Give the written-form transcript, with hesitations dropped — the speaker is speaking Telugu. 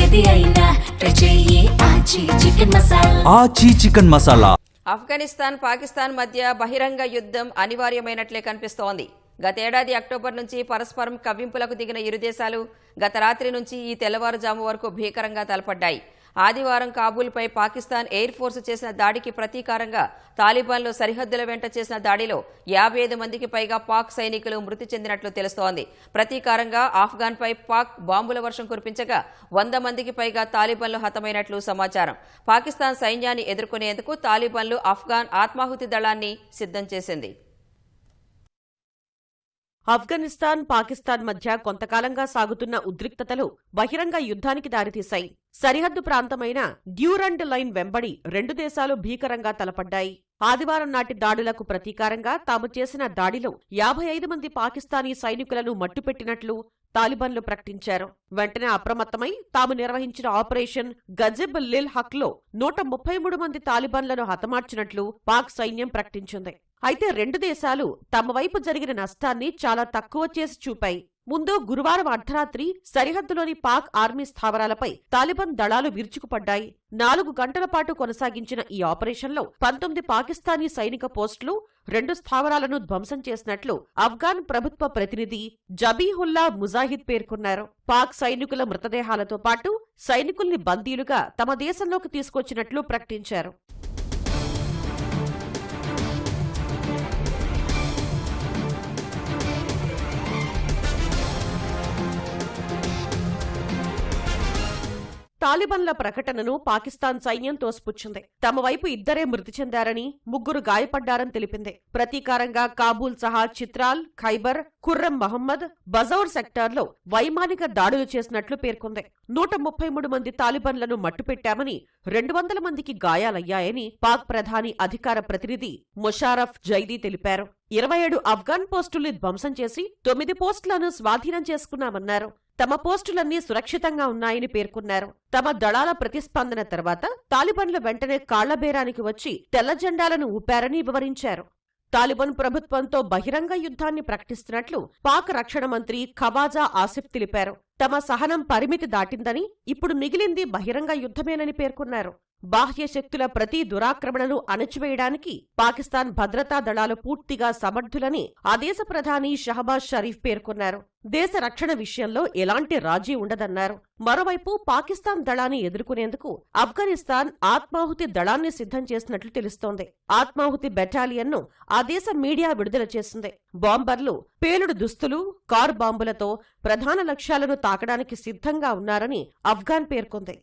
ఏది అయినా ట్రై చెయ్యి ఆచి చికెన్ మసాలా. ఆచి చికెన్ మసాలా. ఆఫ్ఘనిస్తాన్ పాకిస్తాన్ మధ్య బహిరంగ యుద్ధం అనివార్యమైనట్లే కనిపిస్తోంది. గతేడాది అక్టోబర్ నుంచి పరస్పరం కవ్వింపులకు దిగిన ఇరు దేశాలు గత రాత్రి నుంచి ఈ తెల్లవారుజాము వరకు భీకరంగా తలపడ్డాయి. ఆదివారం కాబూల్పై పాకిస్తాన్ ఎయిర్ ఫోర్స్ చేసిన దాడికి ప్రతీకారంగా తాలిబాన్లు సరిహద్దుల వెంట చేసిన దాడిలో 55 మందికి పైగా పాక్ సైనికులు మృతి చెందినట్లు తెలుస్తోంది. ప్రతీకారంగా ఆఫ్ఘాన్పై పాక్ బాంబుల వర్షం కురిపించగా 100 మందికి పైగా తాలిబాన్లు హతమైనట్లు సమాచారం. పాకిస్తాన్ సైన్యాన్ని ఎదుర్కొనేందుకు తాలిబాన్లు ఆఫ్ఘాన్ ఆత్మాహుతి దళాన్ని సిద్ధం చేసింది. ఆఫ్ఘనిస్తాన్ పాకిస్తాన్ మధ్య కొంతకాలంగా సాగుతున్న ఉద్రిక్తతలు బహిరంగ యుద్ధానికి దారితీశాయి. సరిహద్దు ప్రాంతమైన డ్యూరండ్ లైన్ వెంబడి రెండు దేశాలు భీకరంగా తలపడ్డాయి. ఆదివారం నాటి దాడులకు ప్రతీకారంగా తాము చేసిన దాడిలో 55 మంది పాకిస్తానీ సైనికులను మట్టుపెట్టినట్లు తాలిబాన్లు ప్రకటించారు. వెంటనే అప్రమత్తమై తాము నిర్వహించిన ఆపరేషన్ గజిబ్ లిల్ హక్ లో 133 మంది తాలిబాన్లను హతమార్చినట్లు పాక్ సైన్యం ప్రకటించింది. అయితే రెండు దేశాలు తమ వైపు జరిగిన నష్టాన్ని చాలా తక్కువ చేసి చూపాయి. ముందు గురువారం అర్ధరాత్రి సరిహద్దులోని పాక్ ఆర్మీ స్థావరాలపై తాలిబాన్ దళాలు విరుచుకుపడ్డాయి. 4 గంటల పాటు కొనసాగించిన ఈ ఆపరేషన్లో 19 పాకిస్తానీ సైనిక పోస్టులు, 2 స్థావరాలను ధ్వంసం చేసినట్లు ఆఫ్ఘాన్ ప్రభుత్వ ప్రతినిధి జబీహుల్లా ముజాహిద్ పేర్కొన్నారు. పాక్ సైనికుల మృతదేహాలతో పాటు సైనికుల్ని బందీలుగా తమ దేశంలోకి తీసుకొచ్చినట్లు ప్రకటించారు. తాలిబాన్ల ప్రకటనను పాకిస్తాన్ సైన్యం తోసిపుచ్చింది. తమ వైపు 2 మృతి చెందారని, 3 గాయపడ్డారని తెలిపింది. ప్రతీకారంగా కాబూల్ సహా చిత్రాల్, ఖైబర్, ఖుర్రం మహమ్మద్, బజౌర్ సెక్టార్లో వైమానిక దాడులు చేసినట్లు పేర్కొంది. 133 మంది తాలిబాన్లను మట్టుపెట్టామని, 200 మందికి గాయాలయ్యాయని పాక్ ప్రధాని అధికార ప్రతినిధి ముషారఫ్ జైదీ తెలిపారు. 27 ఆఫ్ఘాన్ పోస్టుల్ని ధ్వంసం చేసి 9 పోస్టులను స్వాధీనం చేసుకున్నామన్నారు. తమ పోస్టులన్నీ సురక్షితంగా ఉన్నాయని పేర్కొన్నారు. తమ దళాల ప్రతిస్పందన తర్వాత తాలిబాన్లు వెంటనే కాళ్లబేరానికి వచ్చి తెల్ల జెండాలను ఊపారని వివరించారు. తాలిబాన్ ప్రభుత్వంతో బహిరంగ యుద్ధాన్ని ప్రకటిస్తున్నట్లు పాక్ రక్షణ మంత్రి ఖవాజా ఆసిఫ్ తెలిపారు. తమ సహనం పరిమితి దాటిందని, ఇప్పుడు మిగిలింది బహిరంగ యుద్ధమేనని పేర్కొన్నారు. బాహ్య శక్తుల ప్రతి దురాక్రమణను అణచివేయడానికి పాకిస్తాన్ భద్రతా దళాలు పూర్తిగా సమర్థులని ఆ దేశ ప్రధాని షహబాజ్ షరీఫ్ పేర్కొన్నారు. దేశ రక్షణ విషయంలో ఎలాంటి రాజీ ఉండదన్నారు. మరోవైపు పాకిస్తాన్ దళాన్ని ఎదుర్కొనేందుకు ఆఫ్ఘనిస్తాన్ ఆత్మాహుతి దళాన్ని సిద్ధం చేసినట్లు తెలుస్తోంది. ఆత్మాహుతి బెటాలియన్ను ఆ దేశ మీడియా విడుదల చేసింది. బాంబర్లు పేలుడు దుస్తులు, కారు బాంబులతో ప్రధాన లక్ష్యాలను తాకడానికి సిద్ధంగా ఉన్నారని ఆఫ్ఘాన్ పేర్కొంది.